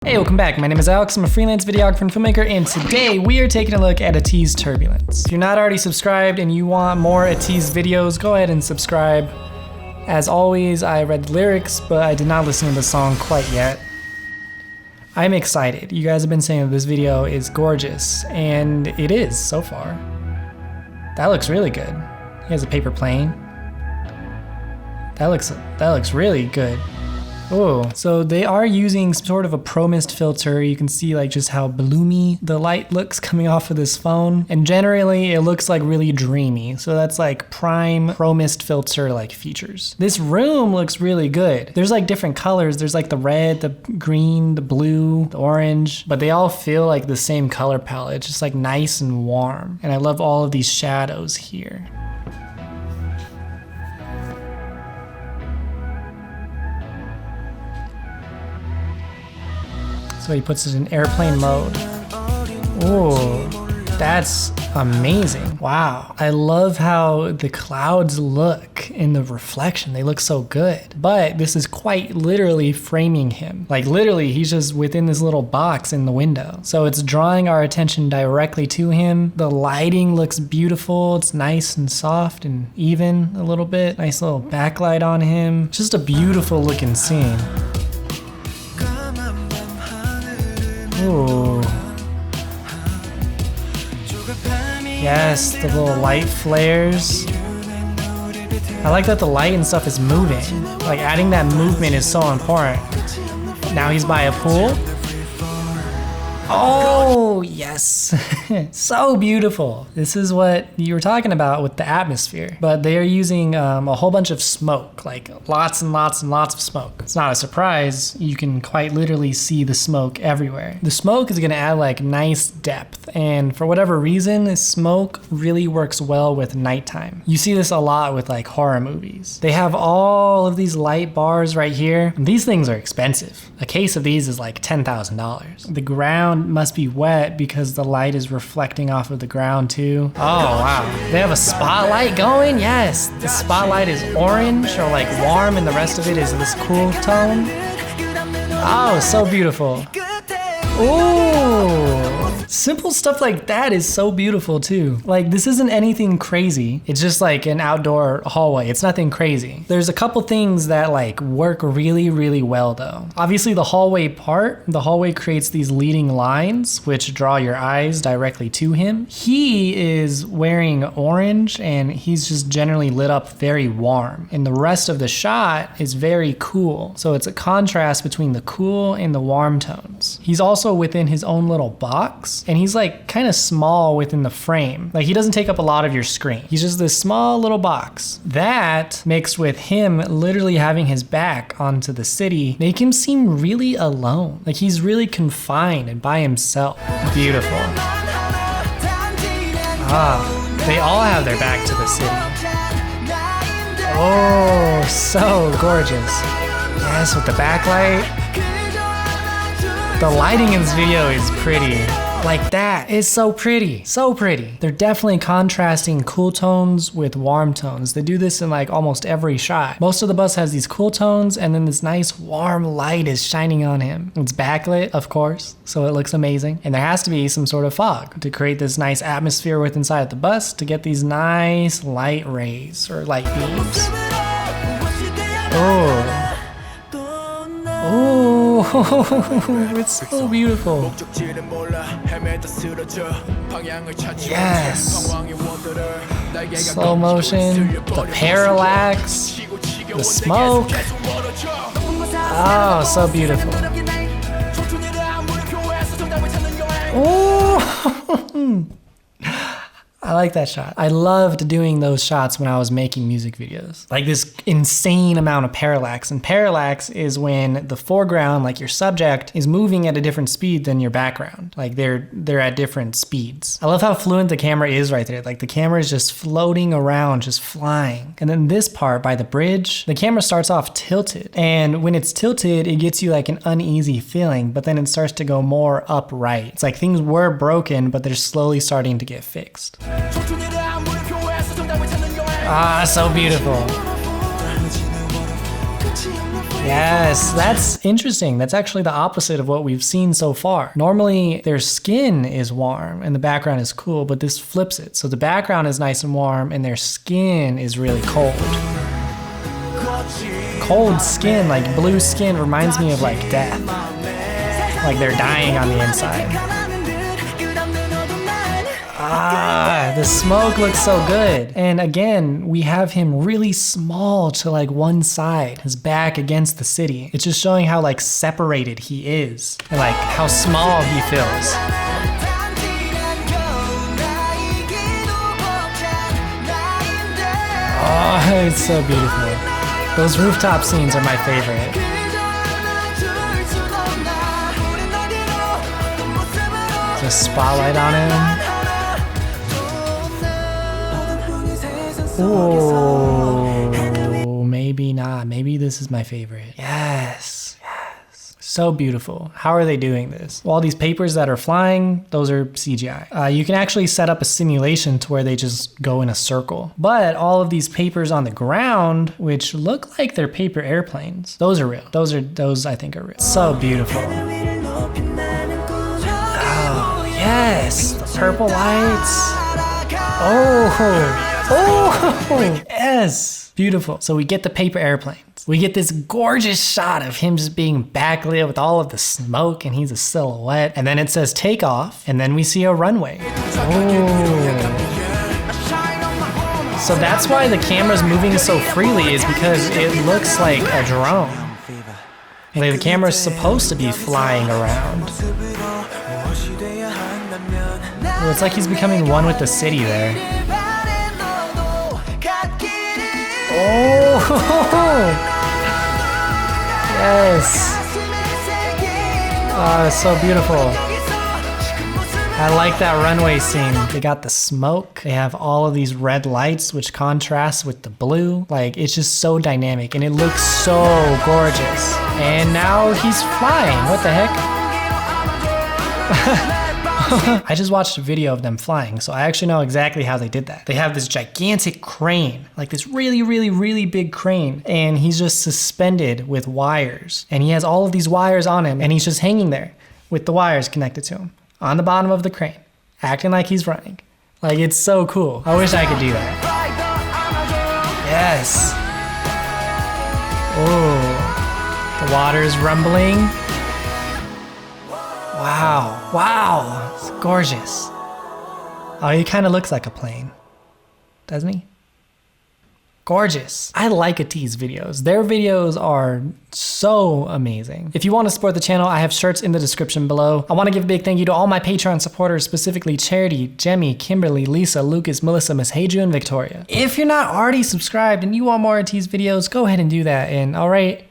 Hey, welcome back. My name is Alex. I'm a freelance videographer and filmmaker, and today we are taking a look at ATEEZ Turbulence. If you're not already subscribed and you want more ATEEZ videos, go ahead and subscribe. As always, I read the lyrics, but I did not listen to the song quite yet. I'm excited. You guys have been saying that this video is gorgeous, and it is so far. That looks really good. He has a paper plane. That looks really good. Oh, so they are using sort of a pro mist filter. You can see like just how bloomy the light looks coming off of this phone. And generally it looks like really dreamy. So that's like prime pro mist filter like features. This room looks really good. There's like different colors. There's like the red, the green, the blue, the orange, but they all feel like the same color palette. It's just like nice and warm. And I love all of these shadows here. So he puts it in airplane mode. Ooh, that's amazing. Wow. I love how the clouds look in the reflection. They look so good. But this is quite literally framing him. Like literally, he's just within this little box in the window. So it's drawing our attention directly to him. The lighting looks beautiful. It's nice and soft and even a little bit. Nice little backlight on him. Just a beautiful looking scene. Ooh. Yes, the little light flares. I like that the light and stuff is moving. Like adding that movement is so important. Now he's by a pool. Oh, yes. So beautiful. This is what you were talking about with the atmosphere. But they are using a whole bunch of smoke, like lots and lots and lots of smoke. It's not a surprise. You can quite literally see the smoke everywhere. The smoke is gonna add like nice depth. And for whatever reason, smoke really works well with nighttime. You see this a lot with like horror movies. They have all of these light bars right here. And these things are expensive. A case of these is like $10,000. The ground must be wet because the light is reflecting off of the ground too. Oh wow. They have a spotlight going? Yes. The spotlight is orange or like warm and the rest of it is this cool tone. Oh, so beautiful. Ooh. Simple stuff like that is so beautiful too. Like this isn't anything crazy. It's just like an outdoor hallway. It's nothing crazy. There's a couple things that like work really, really well though. Obviously the hallway part, the hallway creates these leading lines which draw your eyes directly to him. He is wearing orange and he's just generally lit up very warm. And the rest of the shot is very cool. So it's a contrast between the cool and the warm tones. He's also within his own little box. And he's like kind of small within the frame. Like he doesn't take up a lot of your screen. He's just this small little box. That mixed with him literally having his back onto the city make him seem really alone. Like he's really confined and by himself. Beautiful. Ah, they all have their back to the city. Oh, so gorgeous. Yes, with the backlight. The lighting in this video is pretty. Like that is so pretty, so pretty. They're definitely contrasting cool tones with warm tones. They do this in like almost every shot. Most of the bus has these cool tones and then this nice warm light is shining on him. It's backlit, of course, so it looks amazing. And there has to be some sort of fog to create this nice atmosphere with inside the bus to get these nice light rays or light beams. Oh. Oh, it's so beautiful. Yes. Slow motion, the parallax, the smoke. Oh, so beautiful. Oh. I like that shot. I loved doing those shots when I was making music videos. Like this insane amount of parallax. And parallax is when the foreground, like your subject, is moving at a different speed than your background. Like they're at different speeds. I love how fluent the camera is right there. Like the camera is just floating around, just flying. And then this part by the bridge, the camera starts off tilted. And when it's tilted, it gets you like an uneasy feeling, but then it starts to go more upright. It's like things were broken, but they're slowly starting to get fixed. Ah, so beautiful. Yes, that's interesting. That's actually the opposite of what we've seen so far. Normally, their skin is warm and the background is cool, but this flips it. So the background is nice and warm and their skin is really cold. Cold skin, like blue skin, reminds me of like death. Like they're dying on the inside. Ah, the smoke looks so good. And again, we have him really small to like one side, his back against the city. It's just showing how like separated he is and like how small he feels. Oh, it's so beautiful. Those rooftop scenes are my favorite. The spotlight on him. Oh, maybe not. Maybe this is my favorite. Yes. Yes. So beautiful. How are they doing this? Well, all these papers that are flying, those are CGI. You can actually set up a simulation to where they just go in a circle. But all of these papers on the ground, which look like they're paper airplanes, those are real. Those I think are real. So beautiful. Oh, yes. The purple lights. Oh. Oh, yes. Beautiful. So we get the paper airplanes. We get this gorgeous shot of him just being backlit with all of the smoke and he's a silhouette. And then it says take off and then we see a runway. Oh. So that's why the camera's moving so freely, is because it looks like a drone. Like the camera's supposed to be flying around. Oh, it's like he's becoming one with the city there. Oh, yes. Oh, it's so beautiful. I like that runway scene. They got the smoke. They have all of these red lights, which contrasts with the blue. Like, it's just so dynamic and it looks so gorgeous. And now he's flying. What the heck? I just watched a video of them flying, so I actually know exactly how they did that. They have this gigantic crane, like this really, really, really big crane, and he's just suspended with wires. And he has all of these wires on him, and he's just hanging there with the wires connected to him on the bottom of the crane, acting like he's running. Like, it's so cool. I wish I could do that. Yes. Oh, the water's rumbling. Wow, wow, it's gorgeous. Oh, he kind of looks like a plane, doesn't he? Gorgeous. I like ATEEZ videos. Their videos are so amazing. If you want to support the channel, I have shirts in the description below. I want to give a big thank you to all my Patreon supporters, specifically Charity, Jemmy, Kimberly, Lisa, Lucas, Melissa, Miss Heiju, and Victoria. If you're not already subscribed and you want more ATEEZ videos, go ahead and do that. And all right.